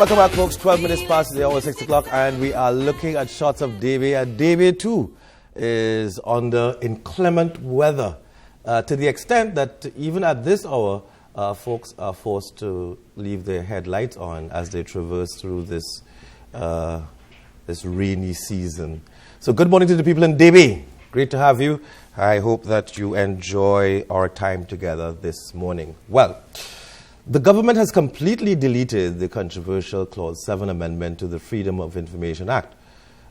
Welcome back, folks. 12 minutes past the hour, 6 o'clock, and we are looking at shots of Davie. And Davie, too, is under inclement weather to the extent that even at this hour, folks are forced to leave their headlights on as they traverse through this rainy season. So good morning to the people in Davie. Great to have you. I hope that you enjoy our time together this morning. Well, the government has completely deleted the controversial Clause 7 amendment to the Freedom of Information Act.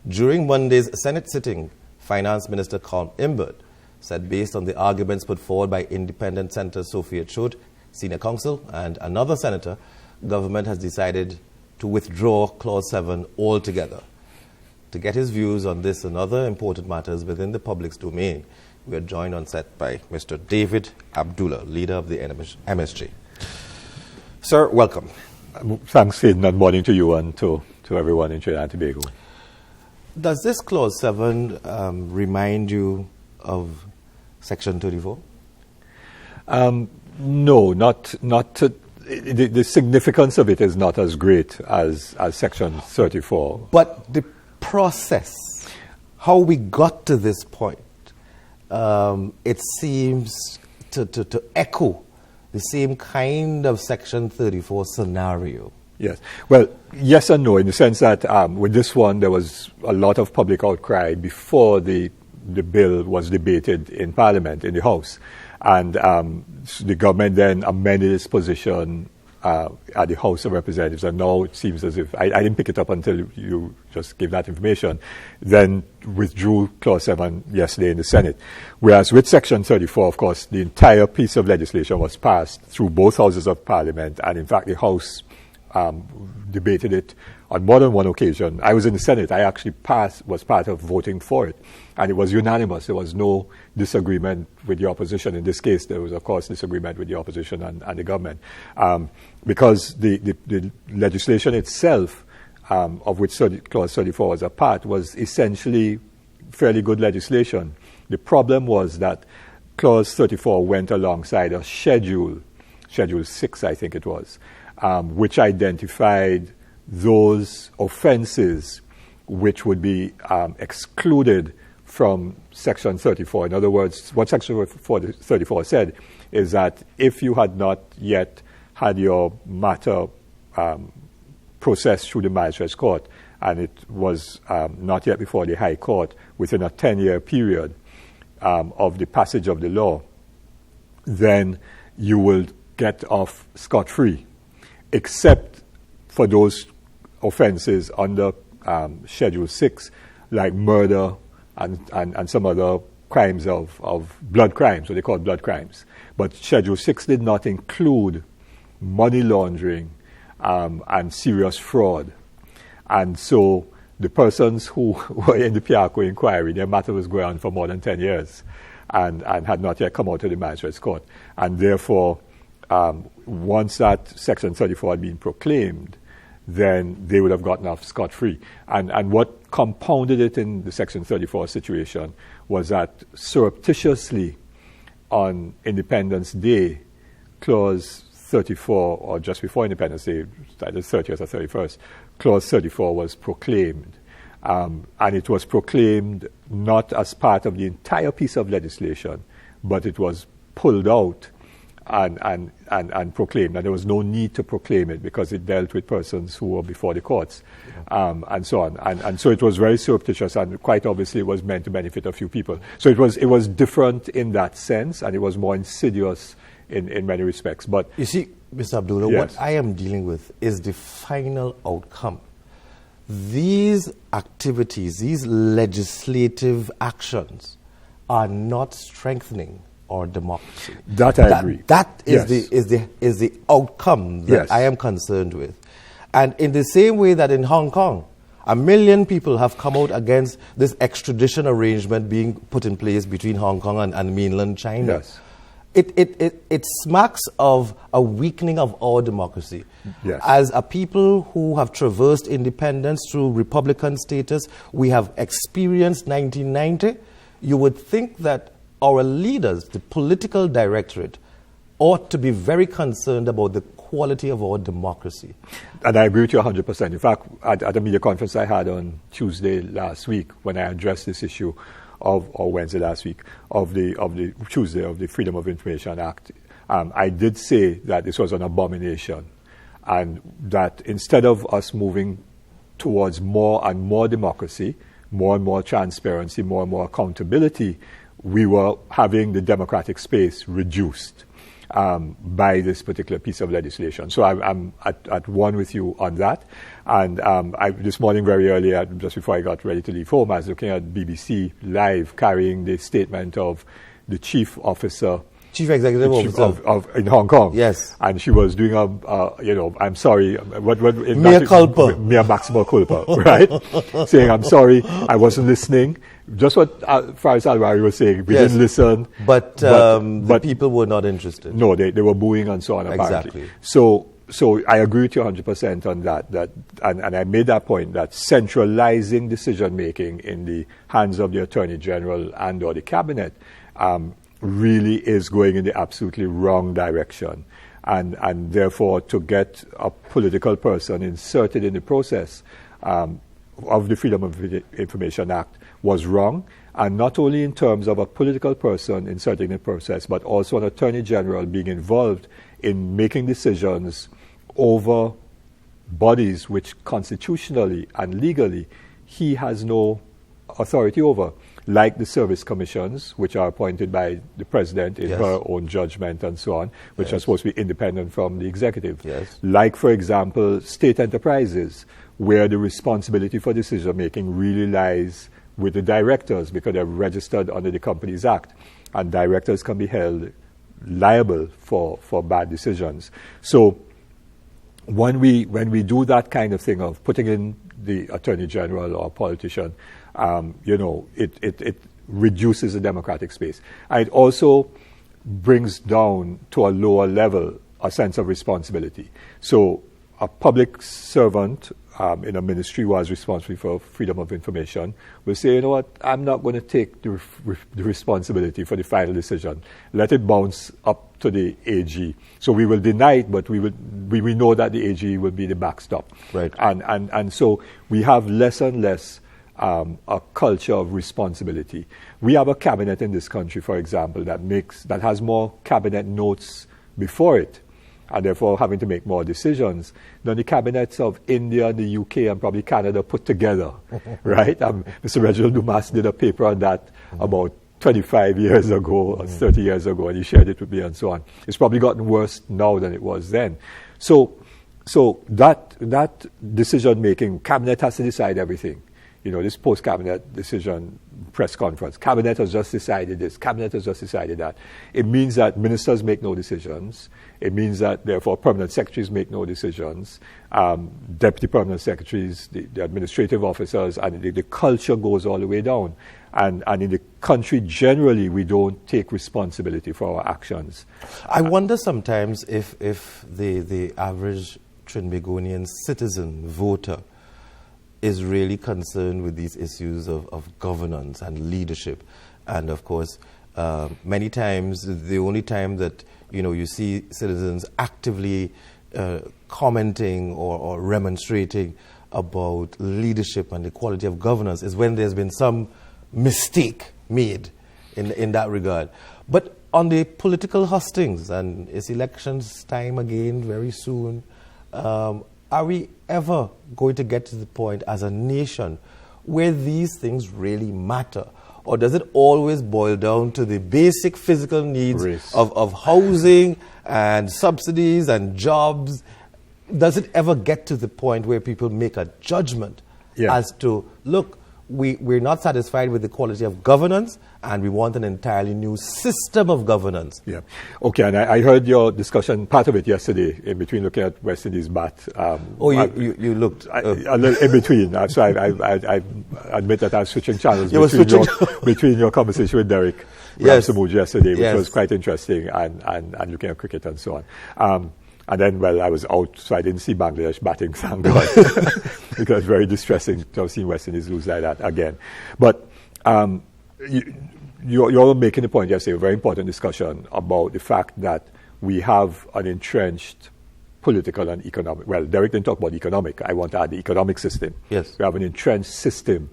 During Monday's Senate sitting, Finance Minister Colm Imbert said based on the arguments put forward by Independent Senator Sophia Choate, Senior Counsel, and another senator, government has decided to withdraw Clause 7 altogether. To get his views on this and other important matters within the public's domain, we are joined on set by Mr. David Abdullah, leader of the MSJ. Sir, welcome. Thanks, Sid, and morning to you and to everyone in Trinidad and Tobago. Does this Clause 7 remind you of Section 34? No, not the significance of it is not as great as Section 34. But the process, how we got to this point, it seems to echo the same kind of Section 34 scenario. Yes. Well, yes and no, in the sense that with this one, there was a lot of public outcry before the bill was debated in Parliament, in the House. And the government then amended its position at the House of Representatives. And now it seems as if, I didn't pick it up until you just gave that information, then withdrew Clause 7 yesterday in the Senate. Whereas with Section 34, of course, the entire piece of legislation was passed through both houses of Parliament. And in fact, the House debated it on more than one occasion. I was in the Senate. I actually was part of voting for it. And it was unanimous. There was no disagreement with the opposition. In this case, there was, of course, disagreement with the opposition and the government. Because the legislation itself, of which Clause 34 was a part, was essentially fairly good legislation. The problem was that Clause 34 went alongside a Schedule 6, I think it was, which identified those offences which would be excluded from Section 34. In other words, what Section 34 said is that if you had not yet had your matter processed through the Magistrates Court and it was not yet before the High Court within a 10-year period of the passage of the law, then you will get off scot-free, except for those offences under Schedule 6, like murder and some other crimes of blood crimes, what they call blood crimes. But Schedule 6 did not include money laundering and serious fraud. And so the persons who were in the Piarco inquiry, their matter was going on for more than 10 years and had not yet come out of the Magistrates Court. And therefore, once that Section 34 had been proclaimed, then they would have gotten off scot-free. And what compounded it in the Section 34 situation was that surreptitiously on Independence Day, Clause 34, or just before Independence Day, either 30th or 31st, Clause 34 was proclaimed. And it was proclaimed not as part of the entire piece of legislation, but it was pulled out and proclaimed. And there was no need to proclaim it because it dealt with persons who were before the courts, and so on. And so it was very surreptitious, and quite obviously it was meant to benefit a few people. So it was different in that sense, and it was more insidious in many respects. But you see, Mr. Abdullah, yes, what I am dealing with is the final outcome. These activities, these legislative actions are not strengthening our democracy. That I agree. That is yes, the outcome that yes, I am concerned with. And in the same way that in Hong Kong, 1 million people have come out against this extradition arrangement being put in place between Hong Kong and mainland China. yes, It smacks of a weakening of our democracy. yes, As a people who have traversed independence through Republican status, we have experienced 1990. You would think that our leaders, the political directorate, ought to be very concerned about the quality of our democracy. And I agree with you 100%. In fact, at a media conference I had on Tuesday last week, when I addressed this issue or Wednesday last week, of the Tuesday of the Freedom of Information Act, I did say that this was an abomination, and that instead of us moving towards more and more democracy, more and more transparency, more and more accountability, we were having the democratic space reduced by this particular piece of legislation. So I'm at one with you on that. And this morning very early, just before I got ready to leave home, I was looking at BBC Live carrying the statement of the chief executive officer in Hong Kong. Yes. And she was doing I'm sorry, mea culpa. Mea maxima culpa, right? Saying, I'm sorry, I wasn't listening. Just what Faris Alwari was saying, we didn't listen. But the people were not interested. No, they were booing and so on, apparently. Exactly. So I agree with you 100% on that. And I made that point, that centralizing decision-making in the hands of the Attorney General and or the Cabinet really is going in the absolutely wrong direction. And therefore, to get a political person inserted in the process of the Freedom of Information Act was wrong. And not only in terms of a political person inserting the process, but also an Attorney General being involved in making decisions over bodies which constitutionally and legally he has no authority over, like the service commissions, which are appointed by the president in her own judgment and so on, which are supposed to be independent from the executive. Yes. Like, for example, state enterprises, where the responsibility for decision-making really lies with the directors, because they're registered under the Companies Act, and directors can be held liable for bad decisions. So when we do that kind of thing of putting in the Attorney General or politician, it reduces the democratic space. And it also brings down to a lower level a sense of responsibility. So a public servant in a ministry who is responsible for freedom of information will say, you know what, I'm not going to take the responsibility for the final decision. Let it bounce up to the AG. So we will deny it, but we know that the AG will be the backstop. Right. And so we have less and less a culture of responsibility. We have a cabinet in this country, for example, that has more cabinet notes before it, and therefore having to make more decisions than the cabinets of India, the UK, and probably Canada put together, right? Mr. Reginald Dumas did a paper on that about 25 years ago, or 30 years ago, and he shared it with me and so on. It's probably gotten worse now than it was then. So that decision-making, cabinet has to decide everything. This post-cabinet decision press conference, cabinet has just decided this, cabinet has just decided that. It means that ministers make no decisions. It means that, therefore, permanent secretaries make no decisions. Deputy permanent secretaries, the administrative officers, and the culture goes all the way down. And in the country, generally, we don't take responsibility for our actions. I wonder sometimes if the average Trinbagonian citizen, voter, is really concerned with these issues of governance and leadership. And of course, many times, the only time that you see citizens actively commenting or remonstrating about leadership and the quality of governance is when there's been some mistake made in that regard. But on the political hustings, and it's elections time again very soon, are we ever going to get to the point as a nation where these things really matter? Or does it always boil down to the basic physical needs of housing and subsidies and jobs? Does it ever get to the point where people make a judgment as to, look, we're not satisfied with the quality of governance and we want an entirely new system of governance? Yeah. Okay, and I heard your discussion, part of it yesterday, in between looking at West Indies bat. You looked? A little in between. So I admit that I was switching channels between your conversation with Derek Ramsamooj yesterday, which was quite interesting, and looking at cricket and so on. And then, I was out, so I didn't see Bangladesh batting, thank God, because it's very distressing to have seen West Indies lose like that again. But you're making the point yesterday, a very important discussion about the fact that we have an entrenched political and economic. Well, Derek didn't talk about economic. I want to add the economic system. Yes. We have an entrenched system.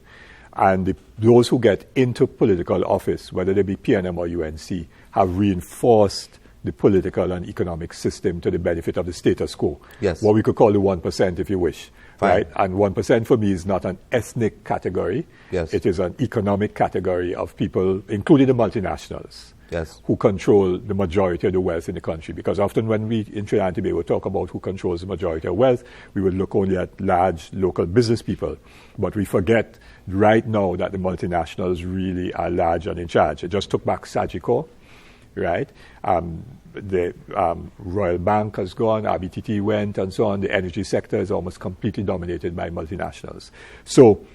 And those who get into political office, whether they be PNM or UNC, have reinforced the political and economic system to the benefit of the status quo. Yes. What we could call the 1%, if you wish. Fine. Right? And 1% for me is not an ethnic category. Yes. It is an economic category of people, including the multinationals, Yes. who control the majority of the wealth in the country. Because often when we in Trinidad and Tobago talk about who controls the majority of wealth, we would look only at large local business people. But we forget right now that the multinationals really are large and in charge. It just took back Sagicor, right? The Royal Bank has gone, RBTT went, and so on. The energy sector is almost completely dominated by multinationals. So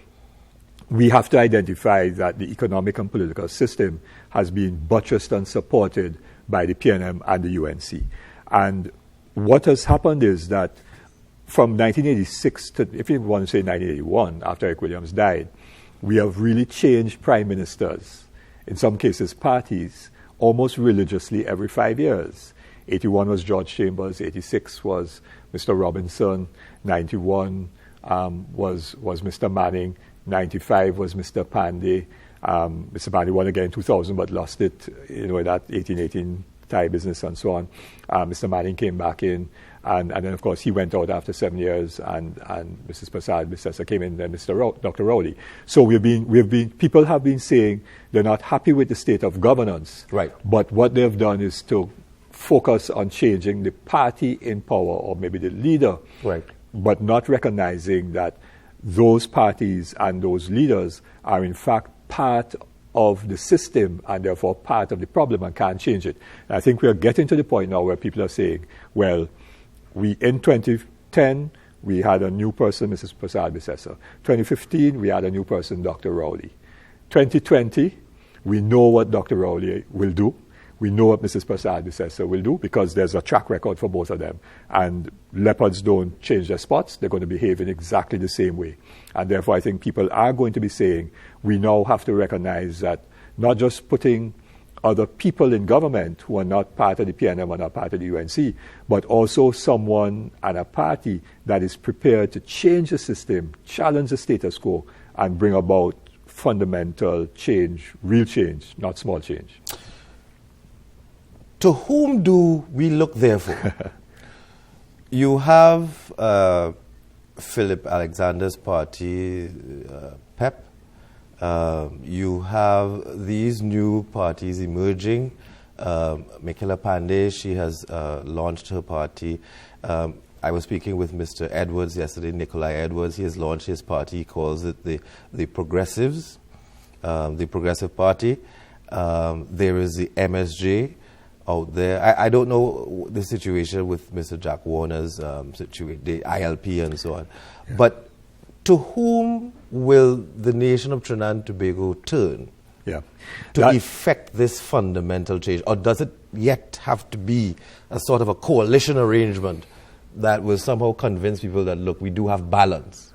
we have to identify that the economic and political system has been buttressed and supported by the PNM and the UNC. And what has happened is that from 1986 to, if you want to say 1981, after Eric Williams died, we have really changed prime ministers, in some cases parties, almost religiously every 5 years. 81 was George Chambers, 86 was Mr. Robinson, 91 was Mr. Manning, 95 was Mr. Pandey. Mr. Pandey won again in 2000 but lost it, in that 1818 Thai business and so on. Mr. Manning came back in, and then of course he went out after 7 years, and Mrs. Prasad Bissessa came in, then Dr. Rowley. So people have been saying they're not happy with the state of governance. Right. But what they've done is to focus on changing the party in power, or maybe the leader. Right. But not recognizing that those parties and those leaders are in fact part of the system and therefore part of the problem and can't change it. And I think we are getting to the point now where people are saying, well, in 2010, we had a new person, Mrs. Prasad Bissessa. 2015, we had a new person, Dr. Rowley. 2020, we know what Dr. Rowley will do. We know what Mrs. Prasad Bissessa will do because there's a track record for both of them. And leopards don't change their spots. They're going to behave in exactly the same way. And therefore, I think people are going to be saying, we now have to recognize that not just putting other people in government who are not part of the PNM or not part of the UNC, but also someone and a party that is prepared to change the system, challenge the status quo, and bring about fundamental change, real change, not small change. To whom do we look therefore? You have Philip Alexander's party, PEP. You have these new parties emerging. Michaela Pandey, she has launched her party. I was speaking with Mr. Edwards yesterday, Nikolai Edwards. He has launched his party. He calls it the Progressives, the Progressive Party. There is the MSJ out there. I don't know the situation with Mr. Jack Warner's situation, the ILP and so on. Yeah. But to whom will the nation of Trinidad and Tobago turn to effect this fundamental change? Or does it yet have to be a sort of a coalition arrangement that will somehow convince people that, look, we do have balance?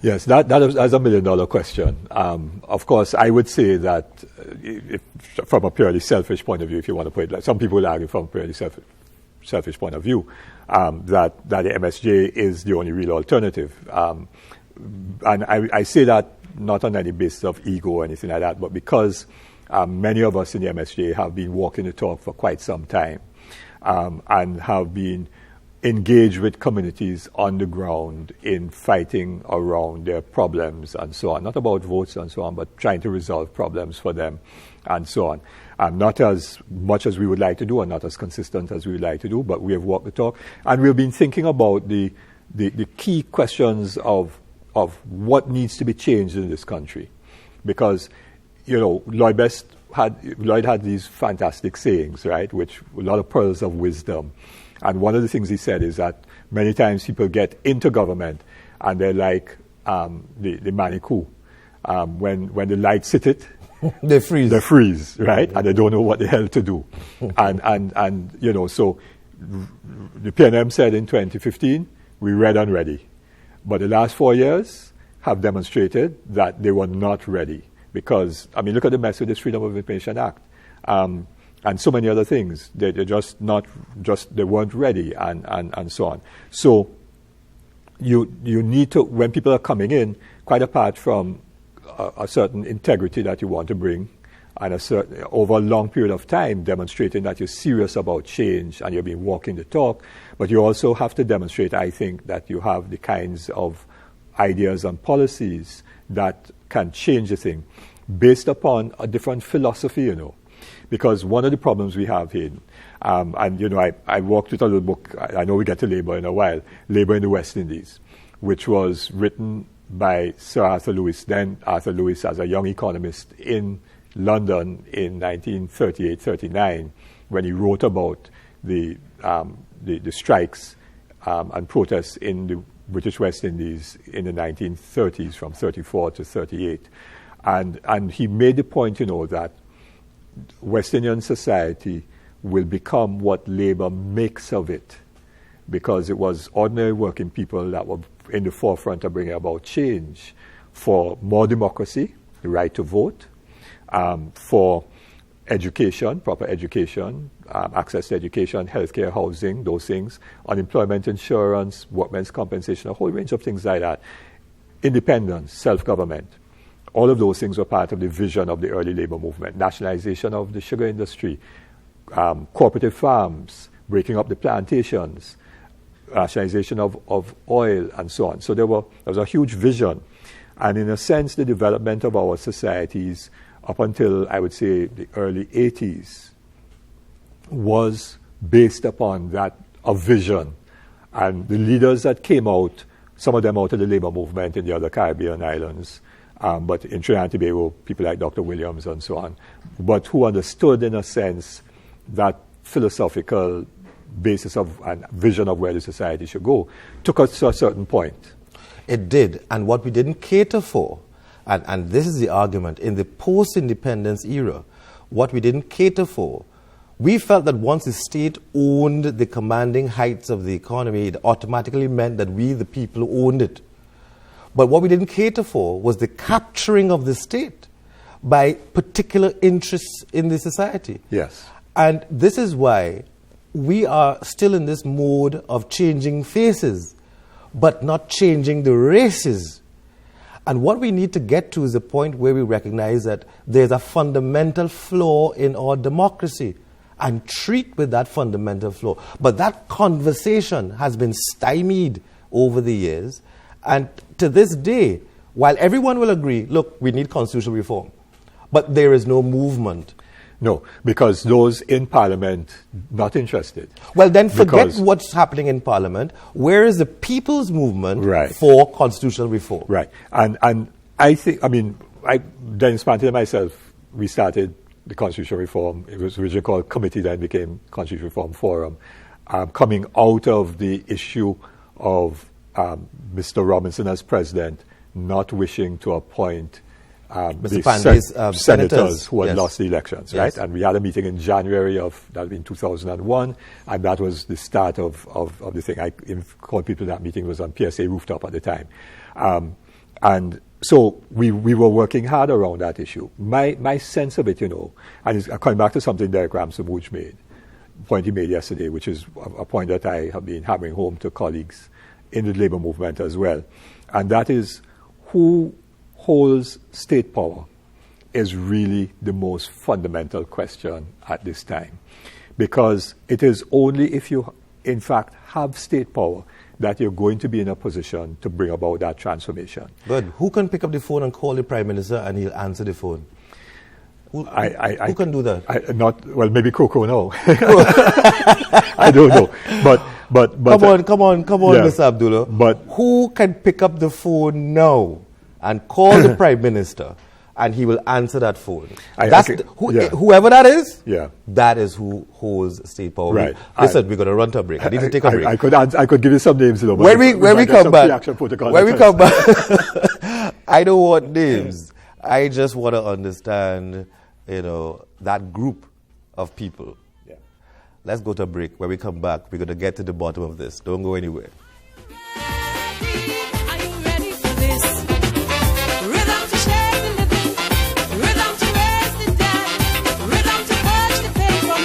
Yes, that's a $1 million question. Of course, I would say that from a purely selfish point of view, if you want to put it like, some people will argue from a purely selfish point of view, that the MSJ is the only real alternative. And I say that not on any basis of ego or anything like that, but because many of us in the MSJ have been walking the talk for quite some time, and have been engaged with communities on the ground in fighting around their problems and so on. Not about votes and so on, but trying to resolve problems for them and so on. Not as much as we would like to do and not as consistent as we would like to do, but we have walked the talk. And we've been thinking about the key questions of what needs to be changed in this country. Because, Lloyd had these fantastic sayings, right, which a lot of pearls of wisdom. And one of the things he said is that many times people get into government and they're like the manikou. When the lights hit it, they freeze. They freeze, right? And they don't know what the hell to do. And so the PNM said in 2015, we're ready and ready. But the last 4 years have demonstrated that they were not ready. Because, look at the mess with this Freedom of Information Act. and so many other things. They're just not, they weren't ready, and so on. So you need to, when people are coming in, quite apart from a certain integrity that you want to bring, and over a long period of time, demonstrating that you're serious about change and you've been walking the talk, but you also have to demonstrate, I think, that you have the kinds of ideas and policies that can change the thing based upon a different philosophy, Because one of the problems we have here, and I worked with a little book, I know we get to labor in a while, Labor in the West Indies, which was written by Sir Arthur Lewis, then Arthur Lewis as a young economist in London in 1938-39, when he wrote about the strikes and protests in the British West Indies in the 1930s, from 34 to 38. And he made the point, that West Indian society will become what labor makes of it, because it was ordinary working people that were in the forefront of bringing about change for more democracy, the right to vote, for education, proper education, access to education, healthcare, housing, those things, unemployment insurance, workmen's compensation, a whole range of things like that. Independence, self-government. All of those things were part of the vision of the early labor movement. Nationalization of the sugar industry, cooperative farms, breaking up the plantations, nationalization of oil, and so on. So there was a huge vision. And in a sense, the development of our societies up until, I would say, the early 80s was based upon a vision. And the leaders that came out, some of them out of the labor movement in the other Caribbean islands, but in Trinidad and Tobago, people like Dr. Williams and so on, but who understood, in a sense, that philosophical basis of and vision of where the society should go, took us to a certain point. It did, and what we didn't cater for, and this is the argument, in the post-independence era, what we didn't cater for, we felt that once the state owned the commanding heights of the economy, it automatically meant that we, the people, owned it. But what we didn't cater for was the capturing of the state by particular interests in the society. Yes. And this is why we are still in this mode of changing faces, but not changing the races. And what we need to get to is a point where we recognize that there's a fundamental flaw in our democracy and treat with that fundamental flaw. But that conversation has been stymied over the years. And to this day, while everyone will agree, look, we need constitutional reform, but there is no movement. No, because those in Parliament not interested. Well, then forget what's happening in Parliament. Where is the people's movement for constitutional reform? Right. And I think, Dennis Panty and myself, we started the constitutional reform. It was originally called Committee, then became Constitutional Reform Forum, coming out of the issue of Mr. Robinson as president not wishing to appoint the senators who had lost the elections, right? And we had a meeting in January in 2001, and that was the start of the thing. I called people that meeting was on PSA rooftop at the time. And so we were working hard around that issue. My sense of it, and it's coming back to something Derek Ramsey-Mouge made, a point he made yesterday, which is a point that I have been hammering home to colleagues in the labor movement as well, and that is who holds state power is really the most fundamental question at this time. Because it is only if you, in fact, have state power that you're going to be in a position to bring about that transformation. Good. Who can pick up the phone and call the Prime Minister and he'll answer the phone? Who can do that? Maybe Coco, no. I don't know. But come on, Mr. Abdullah. But who can pick up the phone now and call the Prime Minister, and he will answer that phone? Whoever that is, that is who holds state power. Right. Listen, we're going to run to a break. I need to take a break. I could give you some names. When we come back, I don't want names. I just want to understand, that group of people. Yeah. Let's go to a break. When we come back, we're going to get to the bottom of this. Don't go anywhere. Rhythm to raise the dead, rhythm to purge the pain from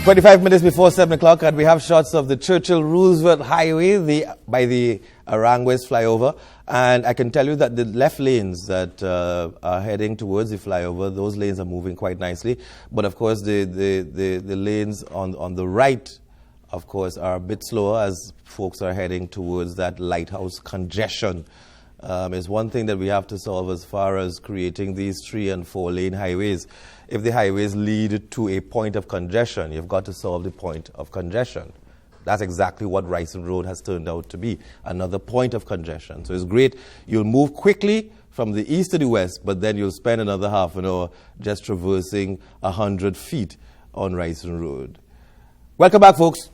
25 minutes before 7 o'clock, and we have shots of the Churchill-Roosevelt Highway by the Aranguez flyover. And I can tell you that the left lanes that are heading towards the flyover, those lanes are moving quite nicely. But of course, the lanes on the right, of course, are a bit slower as folks are heading towards that lighthouse congestion. Is one thing that we have to solve as far as creating these 3 and 4 lane highways. If the highways lead to a point of congestion, you've got to solve the point of congestion. That's exactly what Ryson Road has turned out to be, another point of congestion. So it's great. You'll move quickly from the east to the west, but then you'll spend another half an hour just traversing 100 feet on Ryson Road. Welcome back, folks.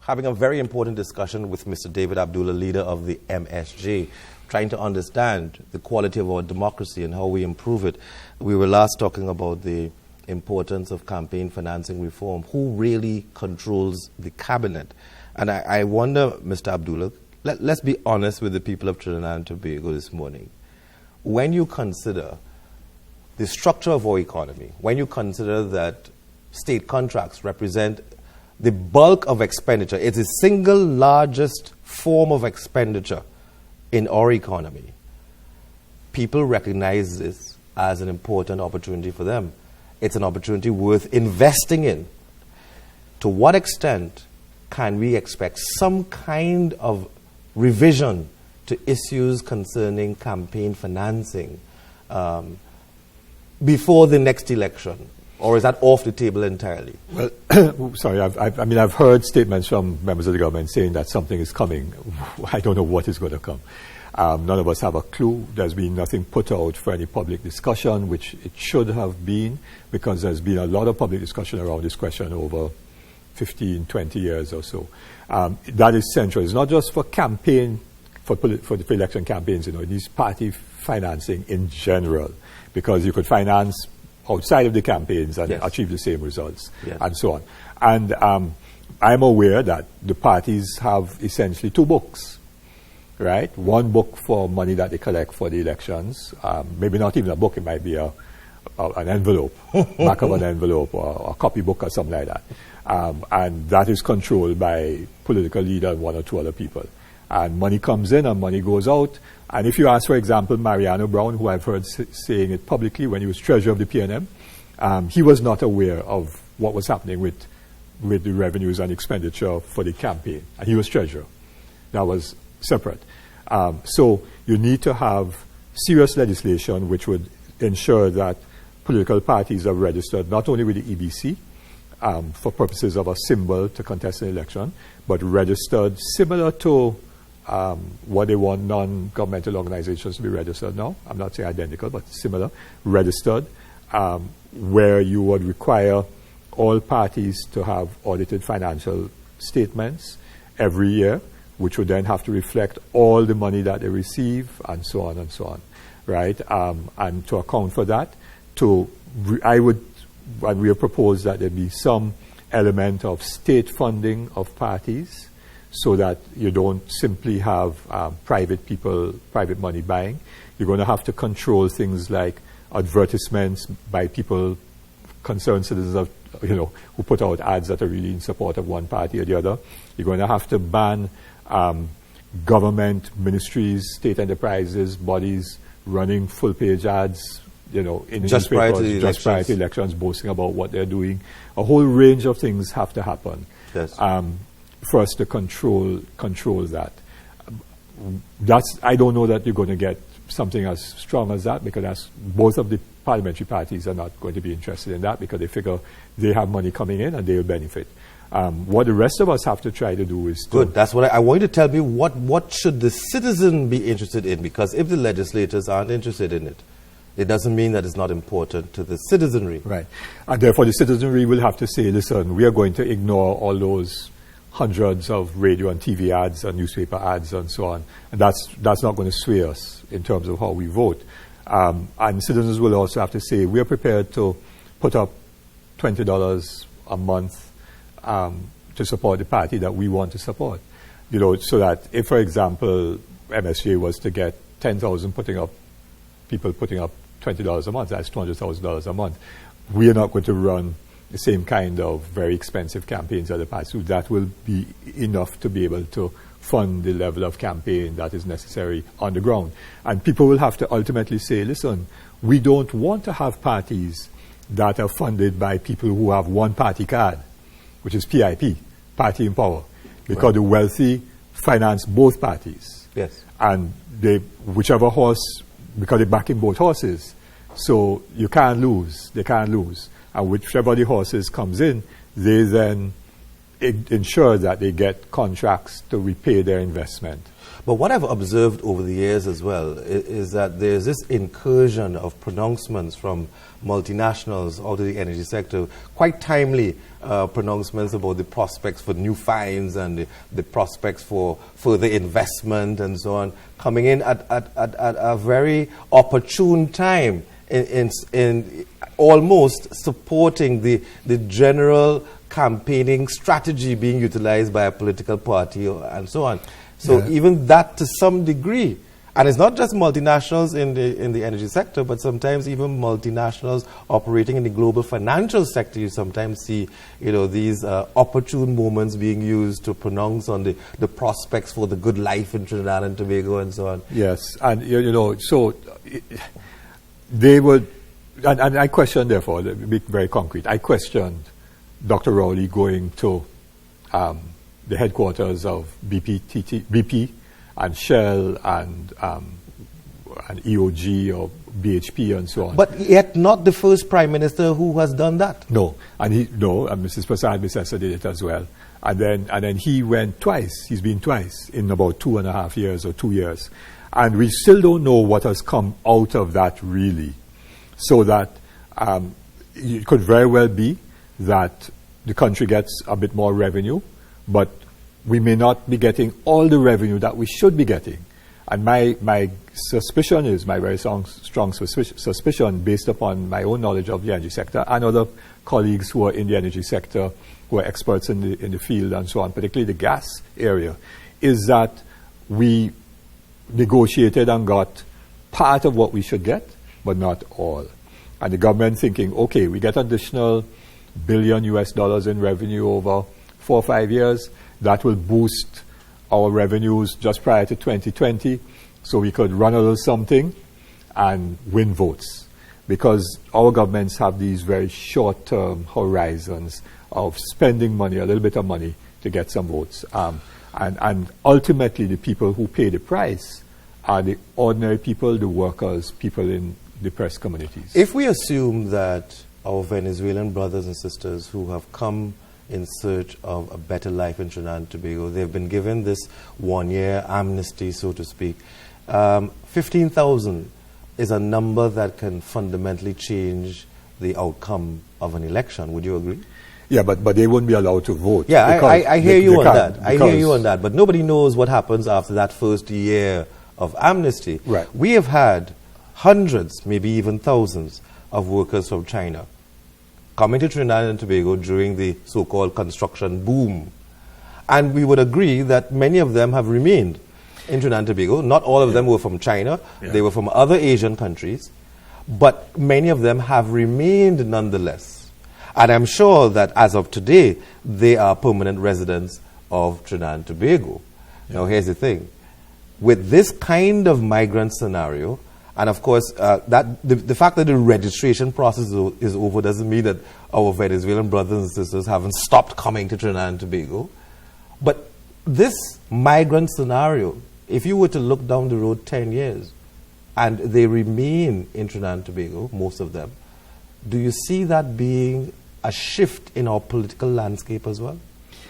Having a very important discussion with Mr. David Abdullah, leader of the MSJ, trying to understand the quality of our democracy and how we improve it. We were last talking about the importance of campaign financing reform. Who really controls the cabinet? And I wonder, Mr. Abdullah, let's be honest with the people of Trinidad and Tobago this morning. When you consider the structure of our economy, when you consider that state contracts represent the bulk of expenditure, it's the single largest form of expenditure in our economy, people recognize this as an important opportunity for them. It's an opportunity worth investing in. To what extent can we expect some kind of revision to issues concerning campaign financing before the next election? Or is that off the table entirely? Well, sorry, I've heard statements from members of the government saying that something is coming. I don't know what is going to come. None of us have a clue. There's been nothing put out for any public discussion, which it should have been, because there's been a lot of public discussion around this question over 15, 20 years or so. That is central. It's not just for campaign, for election campaigns, it is party financing in general, because you could finance outside of the campaigns and achieve the same results, and so on. And I'm aware that the parties have essentially 2 books, right? One book for money that they collect for the elections, maybe not even a book, it might be an envelope, back of an envelope, or a copybook or something like that. And that is controlled by political leader and 1 or 2 other people. And money comes in and money goes out. And if you ask, for example, Mariano Brown, who I've heard saying it publicly when he was treasurer of the PNM, he was not aware of what was happening with the revenues and expenditure for the campaign. And he was treasurer. That was separate. So you need to have serious legislation which would ensure that political parties are registered not only with the EBC for purposes of a symbol to contest an election, but registered similar to what they want non-governmental organizations to be registered now. I'm not saying identical, but similar, registered, where you would require all parties to have audited financial statements every year, which would then have to reflect all the money that they receive, and so on, right? And to account for that, we have proposed that there be some element of state funding of parties, so that you don't simply have private money buying. You're going to have to control things like advertisements by people, concerned citizens who put out ads that are really in support of one party or the other. You're going to have to ban government, ministries, state enterprises, bodies running full-page ads, in just newspapers, just prior to elections, boasting about what they're doing. A whole range of things have to happen. Yes. For us to control that. I don't know that you're going to get something as strong as that, because both of the parliamentary parties are not going to be interested in that, because they figure they have money coming in and they will benefit. What the rest of us have to try to do is Good. That's what I want you to tell me. What should the citizen be interested in? Because if the legislators aren't interested in it, it doesn't mean that it's not important to the citizenry. Right. And therefore the citizenry will have to say, listen, we are going to ignore all those hundreds of radio and TV ads and newspaper ads and so on. And that's not going to sway us in terms of how we vote. And citizens will also have to say, we are prepared to put up $20 a month to support the party that we want to support. So that if, for example, MSJ was to get 10,000 people putting up $20 a month, that's $200,000 a month. We are not going to run the same kind of very expensive campaigns of the past. So that will be enough to be able to fund the level of campaign that is necessary on the ground. And people will have to ultimately say, listen, we don't want to have parties that are funded by people who have one party card, which is PIP, party in power, because the wealthy finance both parties. Yes. And whichever horse, because they're backing both horses, so you can't lose, they can't lose. And whichever the horses comes in, they then ensure that they get contracts to repay their investment. But what I've observed over the years as well is that there's this incursion of pronouncements from multinationals out of the energy sector, quite timely pronouncements about the prospects for new finds and the prospects for further investment and so on, coming in at a very opportune time in almost supporting the general campaigning strategy being utilized by a political party and so on. So even that to some degree, and it's not just multinationals in the energy sector, but sometimes even multinationals operating in the global financial sector, you sometimes see, these opportune moments being used to pronounce on the prospects for the good life in Trinidad and Tobago and so on. Yes, and so they would, and I questioned, therefore, to be very concrete, I questioned Dr. Rowley going to the headquarters of BP and Shell and EOG or BHP and so on. But yet not the first Prime Minister who has done that. No, and Mrs. Prasad Bissessa did it as well. And then he went twice. He's been twice in about 2.5 years or 2 years. And we still don't know what has come out of that really. So that it could very well be that the country gets a bit more revenue, but we may not be getting all the revenue that we should be getting. And my suspicion is, my very strong suspicion, based upon my own knowledge of the energy sector and other colleagues who are in the energy sector, who are experts in the field and so on, particularly the gas area, is that we negotiated and got part of what we should get, but not all. And the government thinking, okay, we get additional $1 billion in revenue over 4 or 5 years. That will boost our revenues just prior to 2020, so we could run a little something and win votes. Because our governments have these very short-term horizons of spending money, a little bit of money, to get some votes. And ultimately, the people who pay the price are the ordinary people, the workers, people in depressed communities. If we assume that our Venezuelan brothers and sisters who have come in search of a better life in Trinidad and Tobago, they've been given this 1-year amnesty, so to speak. 15,000 is a number that can fundamentally change the outcome of an election. Would you agree? Yeah, but they wouldn't be allowed to vote. Yeah, I hear you on that. I hear you on that. But nobody knows what happens after that first year of amnesty. Right. We have had hundreds, maybe even thousands, of workers from China coming to Trinidad and Tobago during the so-called construction boom. And we would agree that many of them have remained in Trinidad and Tobago. Not all of them were from China. Yeah. They were from other Asian countries. But many of them have remained nonetheless. And I'm sure that as of today, they are permanent residents of Trinidad and Tobago. Yeah. Now, here's the thing. With this kind of migrant scenario, and of course, that the fact that the registration process is over doesn't mean that our Venezuelan brothers and sisters haven't stopped coming to Trinidad and Tobago. But this migrant scenario, if you were to look down the road 10 years, and they remain in Trinidad and Tobago, most of them, do you see that being a shift in our political landscape as well?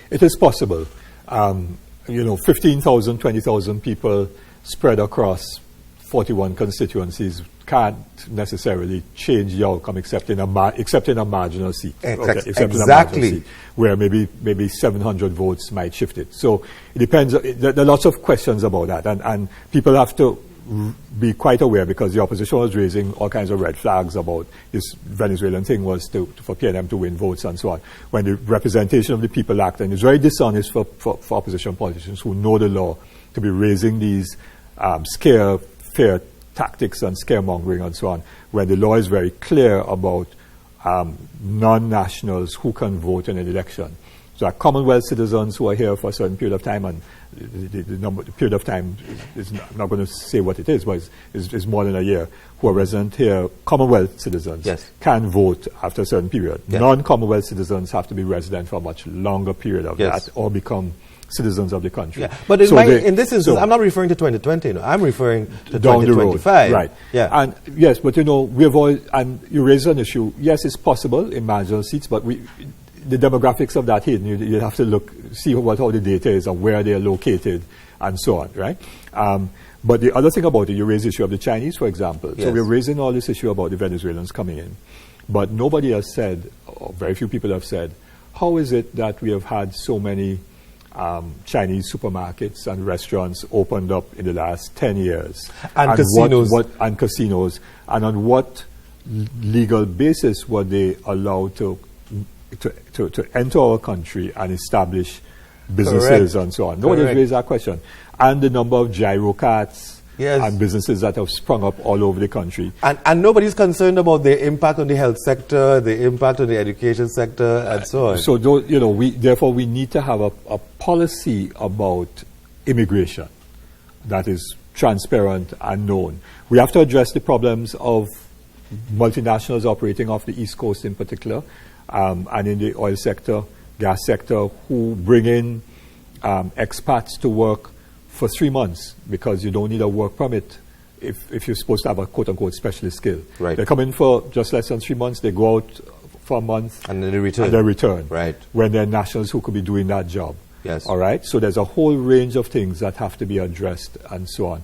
It is possible. 15,000, 20,000 people spread across 41 constituencies can't necessarily change the outcome except in a marginal seat. Exactly. In a marginal seat, where maybe 700 votes might shift it. So it depends. There are lots of questions about that, and people have to be quite aware, because the opposition was raising all kinds of red flags about this Venezuelan thing was for PNM to win votes and so on. When the Representation of the People Act, and it's very dishonest for opposition politicians who know the law to be raising these fear tactics and scaremongering and so on, when the law is very clear about non-nationals who can vote in an election. So Commonwealth citizens who are here for a certain period of time, and the period of time is I'm not going to say what it is, but it's more than a year, who are resident here, Commonwealth citizens, yes, can vote after a certain period. Yes. Non-Commonwealth citizens have to be resident for a much longer period of yes, that, or become citizens of the country. Yeah. But in this instance, I'm not referring to 2020, no. I'm referring to down 2025. the road. Right. Yeah. And yes, but we've all, and you raise an issue. Yes, it's possible in marginal seats, but the demographics of that hidden, you have to see how the data is and where they are located and so on, right? But the other thing about it, you raise the issue of the Chinese, for example. Yes. So we're raising all this issue about the Venezuelans coming in. But nobody has said, or very few people have said, how is it that we have had so many Chinese supermarkets and restaurants opened up in the last 10 years? And casinos. And casinos. And on what legal basis were they allowed to enter our country and establish businesses Correct. and so on? Nobody has raised that question. And the number of gyro carts yes, and businesses that have sprung up all over the country. And nobody's concerned about the impact on the health sector, the impact on the education sector, and so on. So, therefore, we need to have a policy about immigration that is transparent and known. We have to address the problems of multinationals operating off the East Coast in particular, and in the oil sector, gas sector, who bring in expats to work for 3 months because you don't need a work permit if you're supposed to have a quote-unquote specialist skill. Right. They come in for just less than 3 months, they go out for a month, and then they return. And they return. Right. When they're nationals who could be doing that job. Yes. All right? So there's a whole range of things that have to be addressed and so on.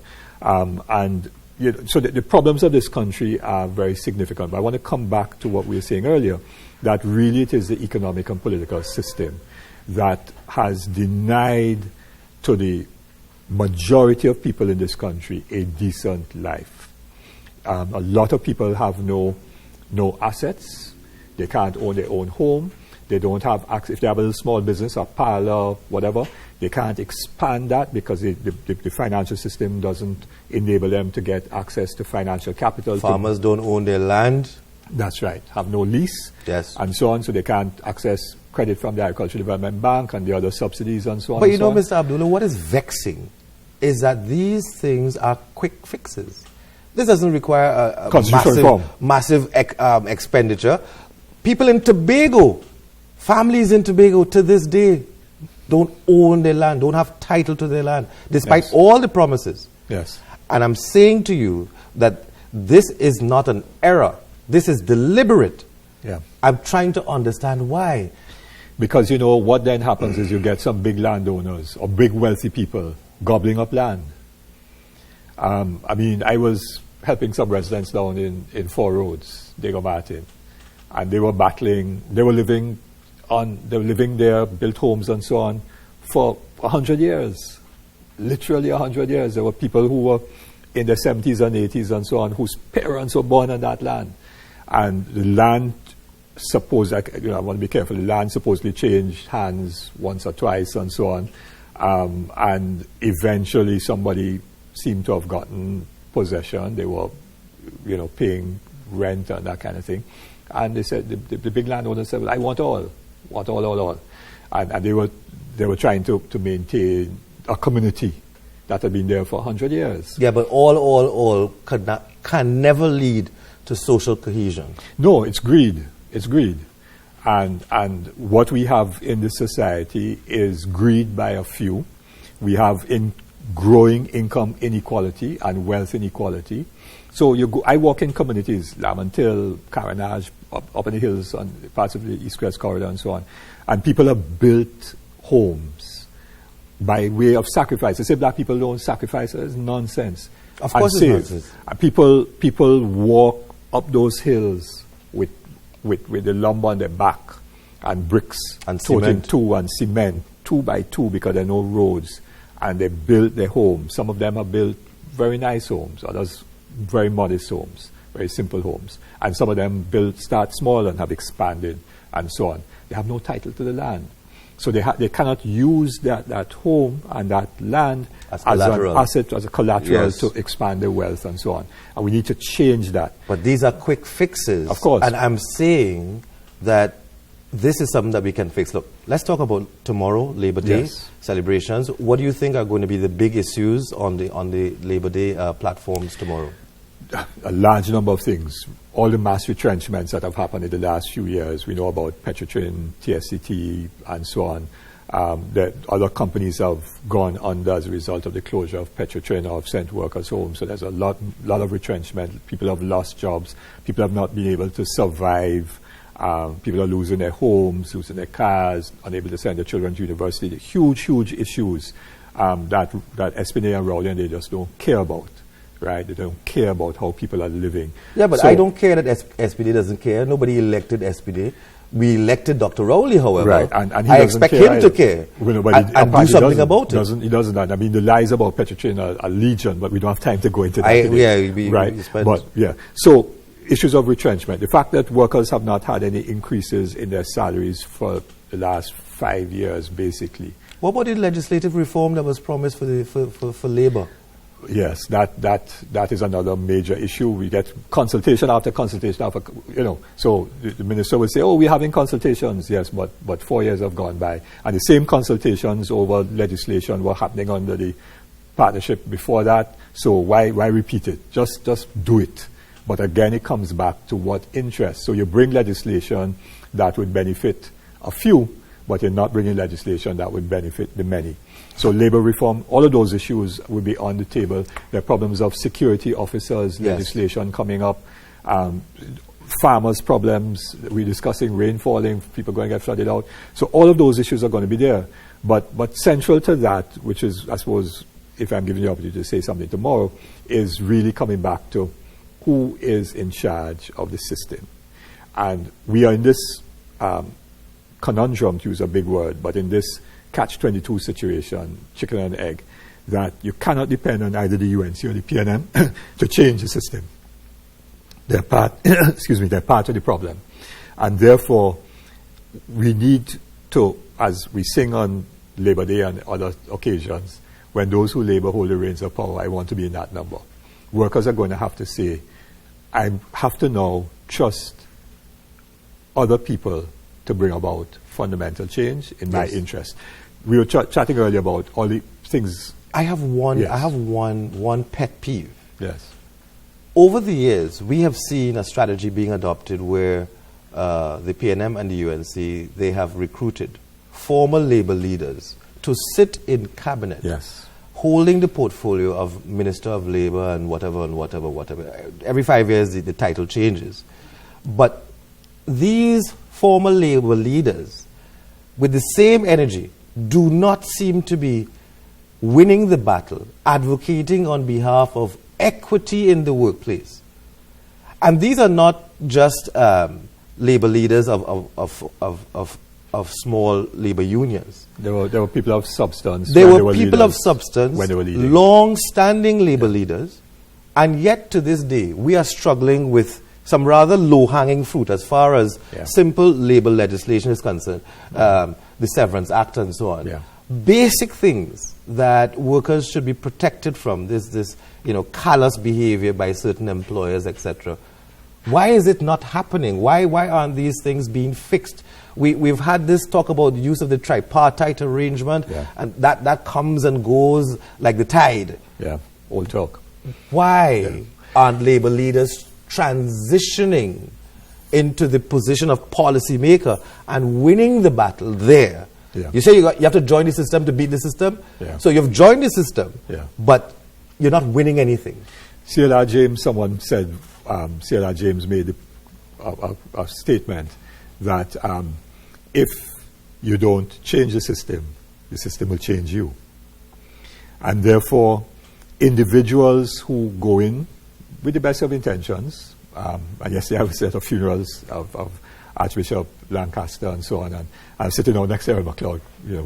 So the problems of this country are very significant. But I want to come back to what we were saying earlier, that really it is the economic and political system that has denied to the majority of people in this country a decent life. A lot of people have no assets. They can't own their own home. They don't have access. If they have a little small business, a parlor, whatever, they can't expand that because the financial system doesn't enable them to get access to financial capital. Farmers don't own their land. That's right. Have no lease. Yes. And so on, so they can't access credit from the Agricultural Development Bank and the other subsidies and so on. But you know, Mr. Abdullah, what is vexing is that these things are quick fixes. This doesn't require a massive expenditure. People in Tobago, families in Tobago to this day don't own their land, don't have title to their land, despite yes, all the promises. Yes. And I'm saying to you that this is not an error. This is deliberate. Yeah. I'm trying to understand why. Because, what then happens is you get some big landowners or big wealthy people gobbling up land. I was helping some residents down in Four Roads, Diego Martin, and they were battling, they were living there, built homes and so on, for 100 years. Literally 100 years. There were people who were in their 70s and 80s and so on, whose parents were born on that land. And the land, I want to be careful, the land supposedly changed hands once or twice and so on. And eventually somebody seemed to have gotten possession. They were, paying rent and that kind of thing. And they said, the big landowner said, well, I want all. And they were trying to maintain a community that had been there for 100 years. Yeah, but all can never lead to social cohesion. No, it's greed. It's greed. And what we have in this society is greed by a few. We have growing income inequality and wealth inequality. So I walk in communities, Lamantil, Caranage, up in the hills, on parts of the East-West Corridor and so on, and people have built homes by way of sacrifice. They say black people don't sacrifice. It's nonsense. Of course it's nonsense. People walk up those hills with the lumber on their back and bricks and cement. And cement, 2 by 2, because there are no roads, and they build their homes. Some of them have built very nice homes, others very modest homes, very simple homes, and some of them start small and have expanded and so on. They have no title to the land. So they cannot use that home and that land As an collateral. asset, as a collateral Yes. to expand their wealth and so on. And we need to change that. But these are quick fixes. Of course. And I'm saying that this is something that we can fix. Look, let's talk about tomorrow, Labor Day Yes. celebrations. What do you think are going to be the big issues on the Labor Day platforms tomorrow? A large number of things. All the mass retrenchments that have happened in the last few years. We know about Petrotrin, TSCT, and so on. That other companies have gone under as a result of the closure of Petrotrin or have sent workers home. So there's a lot of retrenchment. People have lost jobs. People have not been able to survive. People are losing their homes, losing their cars, unable to send their children to university. The huge issues that SPNA and Rowley and they just don't care about. Right? They don't care about how people are living. Yeah, but So- I don't care that SPD doesn't care. Nobody elected SPD. We elected Dr. Rowley, however. Right, and he I doesn't expect care him either. to care Well, no, but and do apparently something about it. He doesn't. I mean, the lies about Petrotrin are legion, but we don't have time to go into that I- today. yeah, we right. spent- But yeah, so issues of retrenchment. The fact that workers have not had any increases in their salaries for the last 5 years, basically. What about the legislative reform that was promised for Labour? Yes, that is another major issue. We get consultation after consultation after, so the minister will say, oh, we're having consultations. Yes, but 4 years have gone by. And the same consultations over legislation were happening under the partnership before that. So why repeat it? Just do it. But again, it comes back to what interest. So you bring legislation that would benefit a few, but you're not bringing legislation that would benefit the many. So labor reform, all of those issues will be on the table. There are problems of security officers, Yes. legislation coming up, farmers' problems. We're discussing rain falling, people going to get flooded out. So all of those issues are going to be there. But central to that, which is, I suppose, if I'm given the opportunity to say something tomorrow, is really coming back to who is in charge of the system. And we are in this conundrum, to use a big word, but in this catch-22 situation, chicken and egg, that you cannot depend on either the UNC or the PNM to change the system. They're part, they're part of the problem. And therefore, we need to, as we sing on Labor Day and other occasions, when those who labor hold the reins of power, I want to be in that number. Workers are going to have to say, I have to now trust other people to bring about fundamental change in my interest. We were chatting earlier about all the things. I have one. Yes. I have one pet peeve. Yes. Over the years, we have seen a strategy being adopted where the PNM and the UNC, they have recruited former labor leaders to sit in cabinet, Yes. holding the portfolio of Minister of Labor and whatever. Every 5 years, the title changes. But these former labor leaders, with the same energy, do not seem to be winning the battle, advocating on behalf of equity in the workplace. And these are not just labor leaders of small labor unions. There were people of substance. They when were people leaders, of substance, when they were leading. long-standing labor leaders, and yet to this day, we are struggling with some rather low-hanging fruit as far as simple labor legislation is concerned, the Severance Act and so on. Yeah. Basic things that workers should be protected from, this callous behavior by certain employers, etc. Why is it not happening? Why aren't these things being fixed? We've had this talk about the use of the tripartite arrangement, and that comes and goes like the tide. Yeah, old talk. Why aren't labor leaders transitioning into the position of policymaker and winning the battle there? Yeah. You say you have to join the system to beat the system. Yeah. So you've joined the system, Yeah. but you're not winning anything. CLR James, someone said, CLR James made a statement that if you don't change the system will change you. And therefore, individuals who go in with the best of intentions, and yesterday I was at a funerals of Archbishop Lancaster and so on, and I was sitting out next to Errol MacLeod,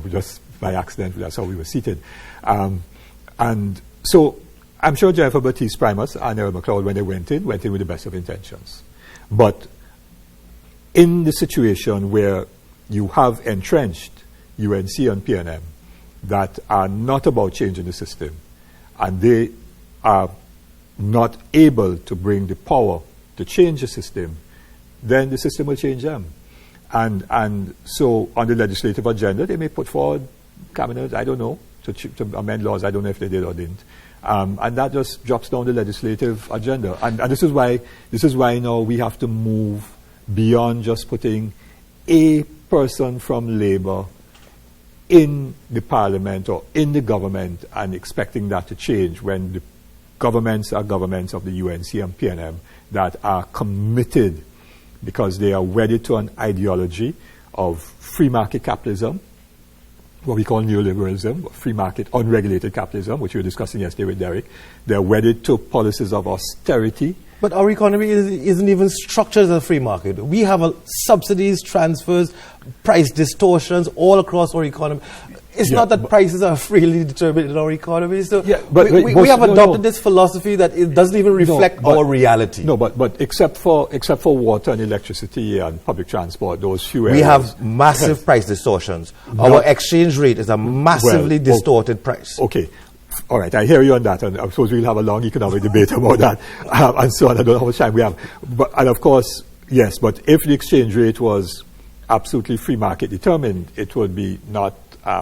just by accident, that's how we were seated. And so I'm sure Jennifer Baptiste Primus and Errol MacLeod, when they went in with the best of intentions. But in the situation where you have entrenched UNC and PNM that are not about changing the system, and they are not able to bring the power to change the system, then the system will change them. And so on the legislative agenda, they may put forward cabinet, I don't know, to amend laws. I don't know if they did or didn't. And that just drops down the legislative agenda. And this is why now we have to move beyond just putting a person from Labour in the parliament or in the government and expecting that to change when the governments are governments of the UNC and PNM that are committed because they are wedded to an ideology of free market capitalism, what we call neoliberalism, free market, unregulated capitalism, which we were discussing yesterday with Derek. They're wedded to policies of austerity. But our economy isn't even structured as a free market. We have subsidies, transfers, price distortions all across our economy. It's not that prices are freely determined in our economy. So we have adopted this philosophy that it doesn't even reflect our reality. No, but except for water and electricity and public transport, those few areas. We have massive price distortions. Our exchange rate is a massively distorted price. Okay. All right, I hear you on that, and I suppose we'll have a long economic debate about that, and so on. I don't know how much time we have. And of course, yes, but if the exchange rate was absolutely free market determined, it would be not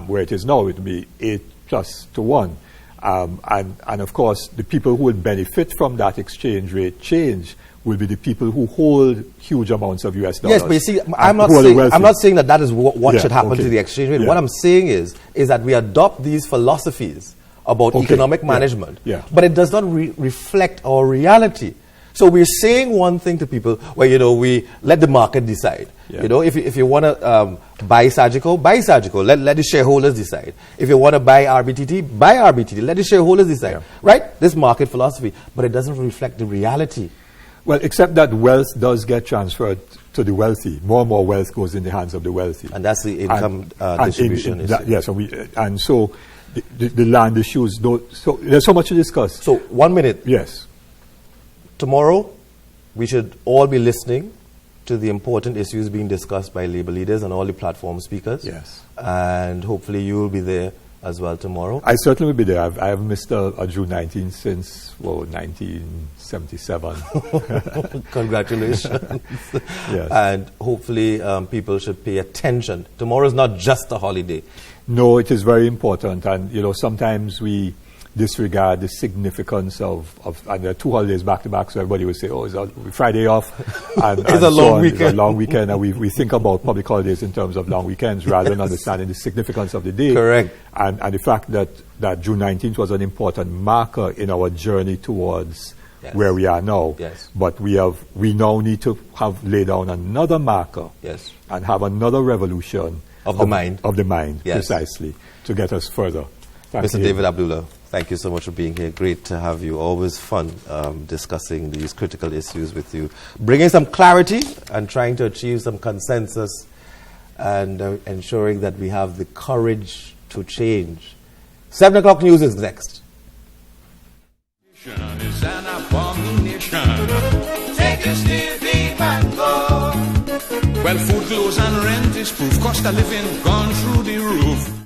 where it is now. It would be 8+1. And of course, the people who will benefit from that exchange rate change will be the people who hold huge amounts of US dollars. Yes, but you see, I'm not saying that is what should happen to the exchange rate. Yeah. What I'm saying is that we adopt these philosophies about economic management, but it does not reflect our reality. So we're saying one thing to people where, we let the market decide. If you want to buy Sagicor, buy Sagicor. Let the shareholders decide. If you want to buy RBTT, buy RBTT. Let the shareholders decide. Right? This market philosophy, but it doesn't reflect the reality. Well, except that wealth does get transferred to the wealthy. More and more wealth goes in the hands of the wealthy. And that's the income distribution issue. Yes, and so the land issues. So there's so much to discuss. So 1 minute. Yes. Tomorrow, we should all be listening to the important issues being discussed by Labour leaders and all the platform speakers. Yes. And hopefully you will be there as well tomorrow. I certainly will be there. I have missed a June 19th since 1977. Congratulations. Yes. And hopefully people should pay attention. Tomorrow is not just a holiday. No, it is very important. And, sometimes we disregard the significance of and there are 2 holidays back to back, so everybody will say, it's a Friday off. And, it's a long weekend. It's a long weekend, and we think about public holidays in terms of long weekends rather than understanding the significance of the day. Correct. And the fact that June 19th was an important marker in our journey towards where we are now. Yes. But we now need to have laid down another marker and have another revolution of the mind. Of the mind, precisely, to get us further. Mr. David Abdullah, thank you so much for being here. Great to have you. Always fun discussing these critical issues with you. Bringing some clarity and trying to achieve some consensus and ensuring that we have the courage to change. 7 o'clock news is next. Is an abomination. Take a sniff and go. Well, food, clothes and rent is proof. Cost of living gone through the roof.